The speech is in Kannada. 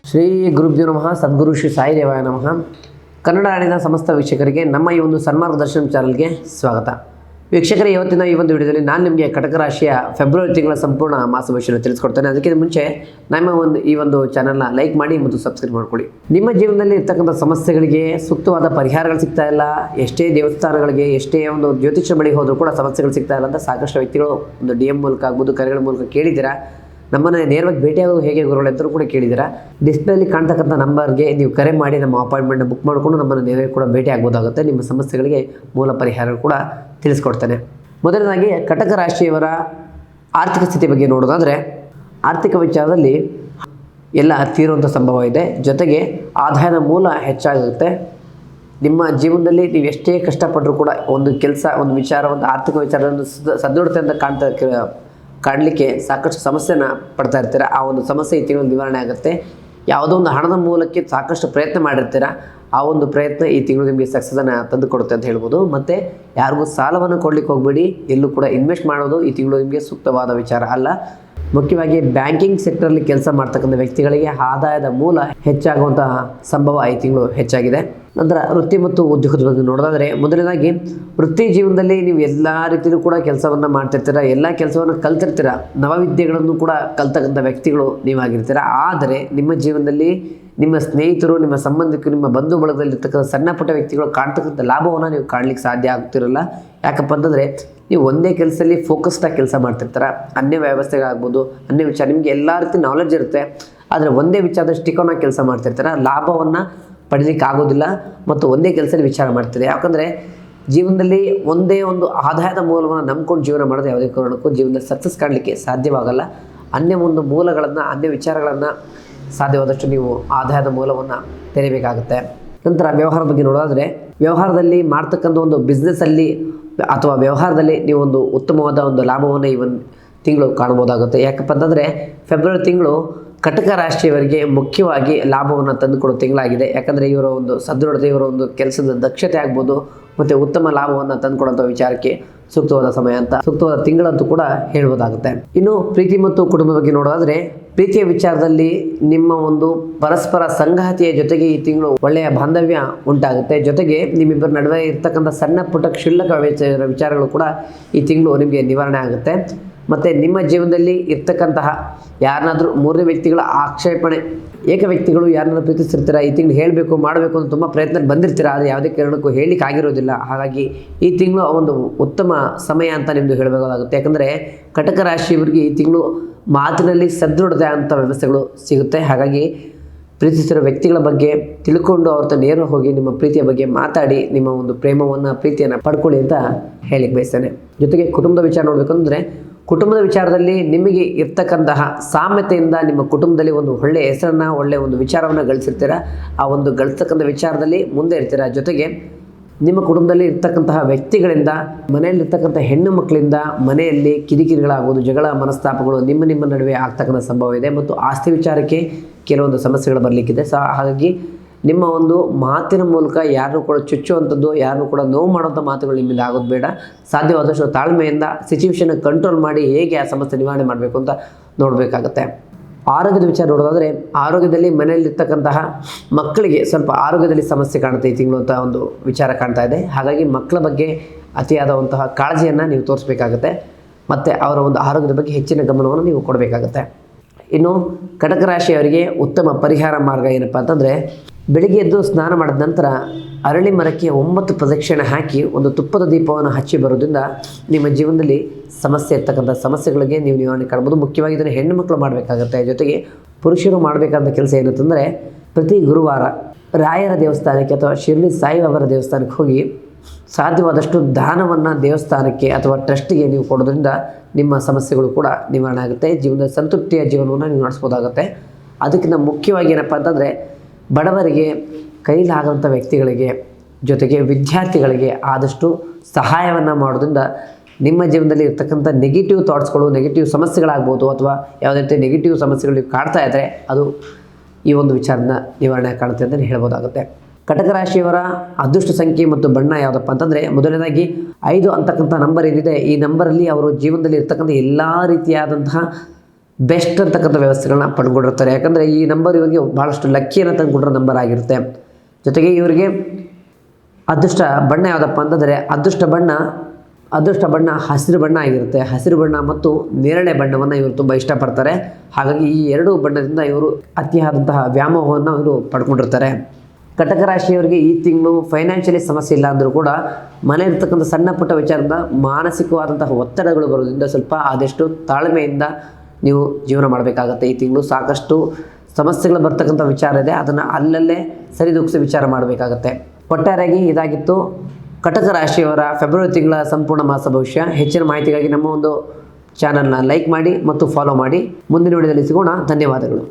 ಶ್ರೀ ಗುರುಭ್ಯೋ ನಮಃ. ಸದ್ಗುರು ಶ್ರೀ ಸಾಯಿ ದೇವಾಯ ನಮಃ. ಕನ್ನಡ ನಾಡಿನ ಸಮಸ್ತ ವೀಕ್ಷಕರಿಗೆ ನಮ್ಮ ಈ ಒಂದು ಸನ್ಮಾರ್ಗ ದರ್ಶನ ಚಾನಲ್ಗೆ ಸ್ವಾಗತ. ವೀಕ್ಷಕರೇ, ಇವತ್ತಿನ ಈ ಒಂದು ವಿಡಿಯೋದಲ್ಲಿ ನಾನು ನಿಮಗೆ ಕಟಕ ರಾಶಿಯ ಫೆಬ್ರವರಿ ತಿಂಗಳ ಸಂಪೂರ್ಣ ಮಾಸ ಭವಿಷ್ಯವನ್ನು ತಿಳಿಸ್ಕೊಡ್ತೇನೆ. ಅದಕ್ಕಿಂತ ಮುಂಚೆ ನಮ್ಮ ಈ ಒಂದು ಚಾನಲ್ನ ಲೈಕ್ ಮಾಡಿ ಮತ್ತು ಸಬ್ಸ್ಕ್ರೈಬ್ ಮಾಡ್ಕೊಳ್ಳಿ. ನಿಮ್ಮ ಜೀವನದಲ್ಲಿ ಇರ್ತಕ್ಕಂಥ ಸಮಸ್ಯೆಗಳಿಗೆ ಸೂಕ್ತವಾದ ಪರಿಹಾರಗಳು ಸಿಗ್ತಾ ಇಲ್ಲ, ಎಷ್ಟೇ ದೇವಸ್ಥಾನಗಳಿಗೆ ಎಷ್ಟೇ ಒಂದು ಜ್ಯೋತಿಷ್ಯ ಬಳಿ ಹೋದರೂ ಕೂಡ ಸಮಸ್ಯೆಗಳು ಸಿಗ್ತಾ ಇಲ್ಲ ಅಂತ ಸಾಕಷ್ಟು ವ್ಯಕ್ತಿಗಳು ಒಂದು DM ಮೂಲಕ ಆಗ್ಬೋದು, ಕರೆಗಳ ಮೂಲಕ ಕೇಳಿದ್ದೀರಾ. ನಮ್ಮನ್ನು ನೇರವಾಗಿ ಭೇಟಿಯಾಗೋದು ಹೇಗೆ ಗುರುಗಳು ಅಂತಲೂ ಕೂಡ ಕೇಳಿದ್ದೀರಾ. ಡಿಸ್ಪ್ಲೇಲಿ ಕಾಣ್ತಕ್ಕಂಥ ನಂಬರ್ಗೆ ನೀವು ಕರೆ ಮಾಡಿ ನಮ್ಮ ಅಪಾಯಿಂಟ್ಮೆಂಟ್ನ ಬುಕ್ ಮಾಡಿಕೊಂಡು ನಮ್ಮನ್ನು ನೇರವಾಗಿ ಕೂಡ ಭೇಟಿ ಆಗ್ಬೋದಾಗುತ್ತೆ. ನಿಮ್ಮ ಸಮಸ್ಯೆಗಳಿಗೆ ಮೂಲ ಪರಿಹಾರ ಕೂಡ ತಿಳಿಸ್ಕೊಡ್ತೇನೆ. ಮೊದಲನೇದಾಗಿ ಕಟಕ ರಾಶಿಯವರ ಆರ್ಥಿಕ ಸ್ಥಿತಿ ಬಗ್ಗೆ ನೋಡೋದಾದರೆ, ಆರ್ಥಿಕ ವಿಚಾರದಲ್ಲಿ ಎಲ್ಲ ತೀರುವಂಥ ಸಂಭವ ಇದೆ. ಜೊತೆಗೆ ಆದಾಯದ ಮೂಲ ಹೆಚ್ಚಾಗುತ್ತೆ. ನಿಮ್ಮ ಜೀವನದಲ್ಲಿ ನೀವು ಎಷ್ಟೇ ಕಷ್ಟಪಟ್ಟರೂ ಕೂಡ ಒಂದು ಕೆಲಸ, ಒಂದು ವಿಚಾರ, ಒಂದು ಆರ್ಥಿಕ ವಿಚಾರವನ್ನು ಸದೃಢತೆ ಅಂತ ಕಾಡಲಿಕ್ಕೆ ಸಾಕಷ್ಟು ಸಮಸ್ಯೆನ ಪಡ್ತಾ ಇರ್ತೀರ. ಆ ಒಂದು ಸಮಸ್ಯೆ ಈ ತಿಂಗಳು ನಿವಾರಣೆ ಆಗುತ್ತೆ. ಯಾವುದೋ ಒಂದು ಹಣದ ಮೂಲಕ್ಕೆ ಸಾಕಷ್ಟು ಪ್ರಯತ್ನ ಮಾಡಿರ್ತೀರ, ಆ ಒಂದು ಪ್ರಯತ್ನ ಈ ತಿಂಗಳು ನಿಮಗೆ ಸಕ್ಸಸ್ಸನ್ನು ತಂದು ಕೊಡುತ್ತೆ ಅಂತ ಹೇಳ್ಬೋದು. ಮತ್ತು ಯಾರಿಗೂ ಸಾಲವನ್ನು ಕೊಡಲಿಕ್ಕೆ ಹೋಗಬೇಡಿ. ಎಲ್ಲೂ ಕೂಡ ಇನ್ವೆಸ್ಟ್ ಮಾಡೋದು ಈ ತಿಂಗಳು ನಿಮಗೆ ಸೂಕ್ತವಾದ ವಿಚಾರ ಅಲ್ಲ. ಮುಖ್ಯವಾಗಿ ಬ್ಯಾಂಕಿಂಗ್ ಸೆಕ್ಟರಲ್ಲಿ ಕೆಲಸ ಮಾಡ್ತಕ್ಕಂಥ ವ್ಯಕ್ತಿಗಳಿಗೆ ಆದಾಯದ ಮೂಲ ಹೆಚ್ಚಾಗುವಂತಹ ಸಂಭವ ಈ ತಿಂಗಳು ಹೆಚ್ಚಾಗಿದೆ. ನಂತರ ವೃತ್ತಿ ಮತ್ತು ಉದ್ಯೋಗದ ಬಗ್ಗೆ ನೋಡೋದಾದರೆ, ಮೊದಲನೇದಾಗಿ ವೃತ್ತಿ ಜೀವನದಲ್ಲಿ ನೀವು ಎಲ್ಲ ರೀತಿಯಲ್ಲೂ ಕೂಡ ಕೆಲಸವನ್ನು ಮಾಡ್ತಿರ್ತೀರ, ಎಲ್ಲ ಕೆಲಸವನ್ನು ಕಲ್ತಿರ್ತೀರ, ನವವಿದ್ಯೆಗಳನ್ನು ಕೂಡ ಕಲ್ತಕ್ಕಂಥ ವ್ಯಕ್ತಿಗಳು ನೀವಾಗಿರ್ತೀರ. ಆದರೆ ನಿಮ್ಮ ಜೀವನದಲ್ಲಿ ನಿಮ್ಮ ಸ್ನೇಹಿತರು, ನಿಮ್ಮ ಸಂಬಂಧಿಕರು, ನಿಮ್ಮ ಬಂಧು ಬಳಗದಲ್ಲಿರ್ತಕ್ಕಂಥ ಸಣ್ಣ ಪುಟ್ಟ ವ್ಯಕ್ತಿಗಳು ಕಾಣ್ತಕ್ಕಂಥ ಲಾಭವನ್ನು ನೀವು ಕಾಣಲಿಕ್ಕೆ ಸಾಧ್ಯ ಆಗ್ತಿರಲ್ಲ. ಯಾಕಪ್ಪ ಅಂತಂದರೆ ನೀವು ಒಂದೇ ಕೆಲಸದಲ್ಲಿ ಫೋಕಸ್ಡಾಗಿ ಕೆಲಸ ಮಾಡ್ತಿರ್ತೀರ. ಅನ್ಯ ವ್ಯವಸ್ಥೆಗಾಗ್ಬೋದು, ಅನ್ಯ ವಿಚಾರ, ನಿಮಗೆ ಎಲ್ಲ ರೀತಿ ನಾಲೆಡ್ಜ್ ಇರುತ್ತೆ. ಆದರೆ ಒಂದೇ ವಿಚಾರದ ಸ್ಟಿಕೋನಾಗಿ ಕೆಲಸ ಮಾಡ್ತಿರ್ತೀರ, ಲಾಭವನ್ನು ಪಡೀಲಿಕ್ಕೆ ಆಗೋದಿಲ್ಲ ಮತ್ತು ಒಂದೇ ಕೆಲಸದಲ್ಲಿ ವಿಚಾರ ಮಾಡ್ತೀರಿ. ಯಾಕಂದರೆ ಜೀವನದಲ್ಲಿ ಒಂದೇ ಒಂದು ಆದಾಯದ ಮೂಲವನ್ನು ನಂಬ್ಕೊಂಡು ಜೀವನ ಮಾಡೋದು ಯಾವುದೇ ಕಾರಣಕ್ಕೂ ಜೀವನದಲ್ಲಿ ಸಕ್ಸಸ್ ಕಾಣಲಿಕ್ಕೆ ಸಾಧ್ಯವಾಗಲ್ಲ. ಅನ್ಯ ಒಂದು ಮೂಲಗಳನ್ನು, ಅನ್ಯ ವಿಚಾರಗಳನ್ನು ಸಾಧ್ಯವಾದಷ್ಟು ನೀವು ಆದಾಯದ ಮೂಲವನ್ನು ತೆರೀಬೇಕಾಗುತ್ತೆ. ನಂತರ ವ್ಯವಹಾರದ ಬಗ್ಗೆ ನೋಡೋದಾದರೆ, ವ್ಯವಹಾರದಲ್ಲಿ ಮಾಡ್ತಕ್ಕಂಥ ಒಂದು ಬಿಸ್ನೆಸ್ಸಲ್ಲಿ ಅಥವಾ ವ್ಯವಹಾರದಲ್ಲಿ ನೀವು ಒಂದು ಉತ್ತಮವಾದ ಒಂದು ಲಾಭವನ್ನು ಈ ಒಂದು ತಿಂಗಳು ಕಾಣ್ಬೋದಾಗುತ್ತೆ. ಯಾಕಪ್ಪ ಅಂತಂದರೆ ಫೆಬ್ರವರಿ ತಿಂಗಳು ಕಟಕ ರಾಶಿಯವರಿಗೆ ಮುಖ್ಯವಾಗಿ ಲಾಭವನ್ನು ತಂದುಕೊಡೋ ತಿಂಗಳಾಗಿದೆ. ಯಾಕಂದರೆ ಇವರ ಒಂದು ಸದೃಢತೆ, ಇವರ ಒಂದು ಕೆಲಸದ ದಕ್ಷತೆ ಆಗ್ಬೋದು ಮತ್ತು ಉತ್ತಮ ಲಾಭವನ್ನು ತಂದುಕೊಡೋಂಥ ವಿಚಾರಕ್ಕೆ ಸೂಕ್ತವಾದ ಸಮಯ ಅಂತ, ಸೂಕ್ತವಾದ ತಿಂಗಳಂತೂ ಕೂಡ ಹೇಳ್ಬೋದಾಗುತ್ತೆ. ಇನ್ನು ಪ್ರೀತಿ ಮತ್ತು ಕುಟುಂಬದ ಬಗ್ಗೆ ನೋಡೋದಾದರೆ, ಪ್ರೀತಿಯ ವಿಚಾರದಲ್ಲಿ ನಿಮ್ಮ ಒಂದು ಪರಸ್ಪರ ಸಂಗಾತಿಯ ಜೊತೆಗೆ ಈ ತಿಂಗಳು ಒಳ್ಳೆಯ ಬಾಂಧವ್ಯ ಉಂಟಾಗುತ್ತೆ. ಜೊತೆಗೆ ನಿಮ್ಮಿಬ್ಬರ ನಡುವೆ ಇರ್ತಕ್ಕಂಥ ಸಣ್ಣ ಪುಟ್ಟ ಕ್ಷುಲ್ಲಕ ವಿಚಾರಗಳು ಕೂಡ ಈ ತಿಂಗಳು ನಿಮಗೆ ನಿವಾರಣೆ ಆಗುತ್ತೆ. ಮತ್ತು ನಿಮ್ಮ ಜೀವನದಲ್ಲಿ ಇರ್ತಕ್ಕಂತಹ ಯಾರನ್ನಾದರೂ ಮೂರನೇ ವ್ಯಕ್ತಿಗಳ ಆಕ್ಷೇಪಣೆ, ಏಕ ವ್ಯಕ್ತಿಗಳು ಯಾರನ್ನಾದ್ರೂ ಪ್ರೀತಿಸಿರ್ತೀರ, ಈ ತಿಂಗಳು ಹೇಳಬೇಕು ಮಾಡಬೇಕು ಅಂತ ತುಂಬ ಪ್ರಯತ್ನ ಬಂದಿರ್ತೀರ, ಆದರೆ ಯಾವುದೇ ಕಾರಣಕ್ಕೂ ಹೇಳಲಿಕ್ಕೆ ಆಗಿರೋದಿಲ್ಲ. ಹಾಗಾಗಿ ಈ ತಿಂಗಳು ಒಂದು ಉತ್ತಮ ಸಮಯ ಅಂತ ನಿಮ್ಮದು ಹೇಳಬೇಕಾಗುತ್ತೆ. ಯಾಕಂದರೆ ಕಟಕ ರಾಶಿಯವರಿಗೆ ಈ ತಿಂಗಳು ಮಾತಿನಲ್ಲಿ ಸದೃಢತೆ ಅಂತ ವ್ಯವಸ್ಥೆಗಳು ಸಿಗುತ್ತೆ. ಹಾಗಾಗಿ ಪ್ರೀತಿಸಿರೋ ವ್ಯಕ್ತಿಗಳ ಬಗ್ಗೆ ತಿಳ್ಕೊಂಡು ಅವ್ರ ಹತ್ರ ನೇರ ಹೋಗಿ ನಿಮ್ಮ ಪ್ರೀತಿಯ ಬಗ್ಗೆ ಮಾತಾಡಿ ನಿಮ್ಮ ಒಂದು ಪ್ರೇಮವನ್ನು, ಪ್ರೀತಿಯನ್ನು ಪಡ್ಕೊಳ್ಳಿ ಅಂತ ಹೇಳಿಕ್ಕೆ ಬಯಸ್ತೇನೆ. ಜೊತೆಗೆ ಕುಟುಂಬದ ವಿಚಾರ ನೋಡಬೇಕಂದ್ರೆ, ಕುಟುಂಬದ ವಿಚಾರದಲ್ಲಿ ನಿಮಗೆ ಇರ್ತಕ್ಕಂತಹ ಸಾಮ್ಯತೆಯಿಂದ ನಿಮ್ಮ ಕುಟುಂಬದಲ್ಲಿ ಒಂದು ಒಳ್ಳೆಯ ಹೆಸರನ್ನು, ಒಳ್ಳೆಯ ಒಂದು ವಿಚಾರವನ್ನು ಗಳಿಸಿರ್ತೀರ. ಆ ಒಂದು ಗಳಿಸ್ತಕ್ಕಂಥ ವಿಚಾರದಲ್ಲಿ ಮುಂದೆ ಇರ್ತೀರ. ಜೊತೆಗೆ ನಿಮ್ಮ ಕುಟುಂಬದಲ್ಲಿ ಇರ್ತಕ್ಕಂತಹ ವ್ಯಕ್ತಿಗಳಿಂದ, ಮನೆಯಲ್ಲಿರ್ತಕ್ಕಂಥ ಹೆಣ್ಣು ಮಕ್ಕಳಿಂದ ಮನೆಯಲ್ಲಿ ಕಿರಿಕಿರಿಗಳಾಗೋದು, ಜಗಳ ಮನಸ್ತಾಪಗಳು ನಿಮ್ಮ ನಡುವೆ ಆಗ್ತಕ್ಕಂಥ ಸಂಭವ ಇದೆ. ಮತ್ತು ಆಸ್ತಿ ವಿಚಾರಕ್ಕೆ ಕೆಲವೊಂದು ಸಮಸ್ಯೆಗಳು ಬರಲಿಕ್ಕಿದೆ. ಹಾಗಾಗಿ ನಿಮ್ಮ ಒಂದು ಮಾತಿನ ಮೂಲಕ ಯಾರನ್ನೂ ಕೂಡ ಚುಚ್ಚುವಂಥದ್ದು, ಯಾರನ್ನೂ ಕೂಡ ನೋವು ಮಾಡುವಂಥ ಮಾತುಗಳು ನಿಮ್ಮಿಂದ ಆಗೋದು ಬೇಡ. ಸಾಧ್ಯವಾದಷ್ಟು ತಾಳ್ಮೆಯಿಂದ ಸಿಚುವೇಶನ್ ಕಂಟ್ರೋಲ್ ಮಾಡಿ ಹೇಗೆ ಆ ಸಮಸ್ಯೆ ನಿವಾರಣೆ ಮಾಡಬೇಕು ಅಂತ ನೋಡಬೇಕಾಗತ್ತೆ. ಆರೋಗ್ಯದ ವಿಚಾರ ನೋಡೋದಾದರೆ, ಆರೋಗ್ಯದಲ್ಲಿ ಮನೆಯಲ್ಲಿರ್ತಕ್ಕಂತಹ ಮಕ್ಕಳಿಗೆ ಸ್ವಲ್ಪ ಆರೋಗ್ಯದಲ್ಲಿ ಸಮಸ್ಯೆ ಕಾಣುತ್ತೆ ಈ ತಿಂಗಳು ಅಂತ ಒಂದು ವಿಚಾರ ಕಾಣ್ತಾ ಇದೆ. ಹಾಗಾಗಿ ಮಕ್ಕಳ ಬಗ್ಗೆ ಅತಿಯಾದಂತಹ ಕಾಳಜಿಯನ್ನು ನೀವು ತೋರಿಸಬೇಕಾಗತ್ತೆ ಮತ್ತು ಅವರ ಒಂದು ಆರೋಗ್ಯದ ಬಗ್ಗೆ ಹೆಚ್ಚಿನ ಗಮನವನ್ನು ನೀವು ಕೊಡಬೇಕಾಗತ್ತೆ. ಇನ್ನು ಕಟಕ ರಾಶಿಯವರಿಗೆ ಉತ್ತಮ ಪರಿಹಾರ ಮಾರ್ಗ ಏನಪ್ಪ ಅಂತಂದರೆ, ಬೆಳಿಗ್ಗೆ ಎದ್ದು ಸ್ನಾನ ಮಾಡಿದ ನಂತರ ಅರಳಿ ಮರಕ್ಕೆ 9 ಪ್ರದಕ್ಷಿಣೆ ಹಾಕಿ ಒಂದು ತುಪ್ಪದ ದೀಪವನ್ನು ಹಚ್ಚಿ ಬರೋದ್ರಿಂದ ನಿಮ್ಮ ಜೀವನದಲ್ಲಿ ಸಮಸ್ಯೆ ಇರ್ತಕ್ಕಂಥ ಸಮಸ್ಯೆಗಳಿಗೆ ನೀವು ನಿವಾರಣೆ ಕಾಣ್ಬೋದು. ಮುಖ್ಯವಾಗಿ ಇದನ್ನು ಹೆಣ್ಣು ಮಕ್ಕಳು ಮಾಡಬೇಕಾಗತ್ತೆ. ಜೊತೆಗೆ ಪುರುಷರು ಮಾಡಬೇಕಾದ ಕೆಲಸ ಏನಂತಂದರೆ, ಪ್ರತಿ ಗುರುವಾರ ರಾಯರ ದೇವಸ್ಥಾನಕ್ಕೆ ಅಥವಾ ಶಿರ್ಡಿ ಸಾಯಿಬಾಬಾರ ದೇವಸ್ಥಾನಕ್ಕೆ ಹೋಗಿ ಸಾಧ್ಯವಾದಷ್ಟು ದಾನವನ್ನು ದೇವಸ್ಥಾನಕ್ಕೆ ಅಥವಾ ಟ್ರಸ್ಟಿಗೆ ನೀವು ಕೊಡೋದ್ರಿಂದ ನಿಮ್ಮ ಸಮಸ್ಯೆಗಳು ಕೂಡ ನಿವಾರಣೆ ಆಗುತ್ತೆ. ಜೀವನದ ಸಂತೃಪ್ತಿಯ ಜೀವನವನ್ನು ನೀವು ನಡೆಸ್ಬೋದಾಗುತ್ತೆ. ಅದಕ್ಕಿಂತ ಮುಖ್ಯವಾಗಿ ಏನಪ್ಪ ಅಂತಂದರೆ, ಬಡವರಿಗೆ, ಕೈಲಾಗಂಥ ವ್ಯಕ್ತಿಗಳಿಗೆ, ಜೊತೆಗೆ ವಿದ್ಯಾರ್ಥಿಗಳಿಗೆ ಆದಷ್ಟು ಸಹಾಯವನ್ನು ಮಾಡೋದ್ರಿಂದ ನಿಮ್ಮ ಜೀವನದಲ್ಲಿ ಇರ್ತಕ್ಕಂಥ ನೆಗೆಟಿವ್ ಥಾಟ್ಸ್ಗಳು, ನೆಗೆಟಿವ್ ಸಮಸ್ಯೆಗಳಾಗ್ಬೋದು ಅಥವಾ ಯಾವುದೇ ರೀತಿ ನೆಗೆಟಿವ್ ಸಮಸ್ಯೆಗಳು ಕಾಡ್ತಾ ಇದ್ದರೆ ಅದು ಈ ಒಂದು ವಿಚಾರನ ನಿವಾರಣೆ ಕಾಣುತ್ತೆ ಅಂತಲೇ ಹೇಳ್ಬೋದಾಗುತ್ತೆ. ಕಟಕ ರಾಶಿಯವರ ಅದೃಷ್ಟ ಸಂಖ್ಯೆ ಮತ್ತು ಬಣ್ಣ ಯಾವುದಪ್ಪ ಅಂತಂದರೆ, ಮೊದಲನೇದಾಗಿ 5 ಅಂತಕ್ಕಂಥ ನಂಬರ್ ಏನಿದೆ, ಈ ನಂಬರಲ್ಲಿ ಅವರು ಜೀವನದಲ್ಲಿ ಇರ್ತಕ್ಕಂಥ ಎಲ್ಲ ರೀತಿಯಾದಂತಹ ಬೆಸ್ಟ್ ಅಂತಕ್ಕಂಥ ವ್ಯವಸ್ಥೆಗಳನ್ನ ಪಡ್ಕೊಂಡಿರ್ತಾರೆ. ಯಾಕಂದರೆ ಈ ನಂಬರ್ ಇವರಿಗೆ ಭಾಳಷ್ಟು ಲಕ್ಕಿಯನ್ನು ತಂದುಕೊಂಡಿರೋ ನಂಬರ್ ಆಗಿರುತ್ತೆ. ಜೊತೆಗೆ ಇವರಿಗೆ ಅದೃಷ್ಟ ಬಣ್ಣ ಯಾವುದಪ್ಪ ಅಂತಂದರೆ ಅದೃಷ್ಟ ಬಣ್ಣ ಹಸಿರು ಬಣ್ಣ ಆಗಿರುತ್ತೆ. ಹಸಿರು ಬಣ್ಣ ಮತ್ತು ನೇರಳೆ ಬಣ್ಣವನ್ನು ಇವರು ತುಂಬ ಇಷ್ಟಪಡ್ತಾರೆ. ಹಾಗಾಗಿ ಈ ಎರಡು ಬಣ್ಣದಿಂದ ಇವರು ಅತಿಯಾದಂತಹ ವ್ಯಾಮೋಹವನ್ನು ಇವರು ಪಡ್ಕೊಂಡಿರ್ತಾರೆ. ಕಟಕ ರಾಶಿಯವರಿಗೆ ಈ ತಿಂಗಳು ಫೈನಾನ್ಷಿಯಲಿ ಸಮಸ್ಯೆ ಇಲ್ಲ ಅಂದರೂ ಕೂಡ ಮನೆ ಇರ್ತಕ್ಕಂಥ ಸಣ್ಣ ಪುಟ್ಟ ವಿಚಾರದಿಂದ ಮಾನಸಿಕವಾದಂತಹ ಒತ್ತಡಗಳು ಬರೋದ್ರಿಂದ ಸ್ವಲ್ಪ ಆದಷ್ಟು ತಾಳ್ಮೆಯಿಂದ ನೀವು ಜೀವನ ಮಾಡಬೇಕಾಗತ್ತೆ. ಈ ತಿಂಗಳು ಸಾಕಷ್ಟು ಸಮಸ್ಯೆಗಳು ಬರ್ತಕ್ಕಂಥ ವಿಚಾರ ಇದೆ, ಅದನ್ನು ಅಲ್ಲಲ್ಲೇ ಸರಿದೂಗಿಸಿ ವಿಚಾರ ಮಾಡಬೇಕಾಗತ್ತೆ. ಒಟ್ಟಾರೆಯಾಗಿ ಇದಾಗಿತ್ತು ಕಟಕ ರಾಶಿಯವರ ಫೆಬ್ರವರಿ ತಿಂಗಳ ಸಂಪೂರ್ಣ ಮಾಸ ಭವಿಷ್ಯ. ಹೆಚ್ಚಿನ ಮಾಹಿತಿಗಾಗಿ ನಮ್ಮ ಒಂದು ಚಾನಲ್ನ ಲೈಕ್ ಮಾಡಿ ಮತ್ತು ಫಾಲೋ ಮಾಡಿ. ಮುಂದಿನ ವಿಡಿಯೋದಲ್ಲಿ ಸಿಗೋಣ. ಧನ್ಯವಾದಗಳು.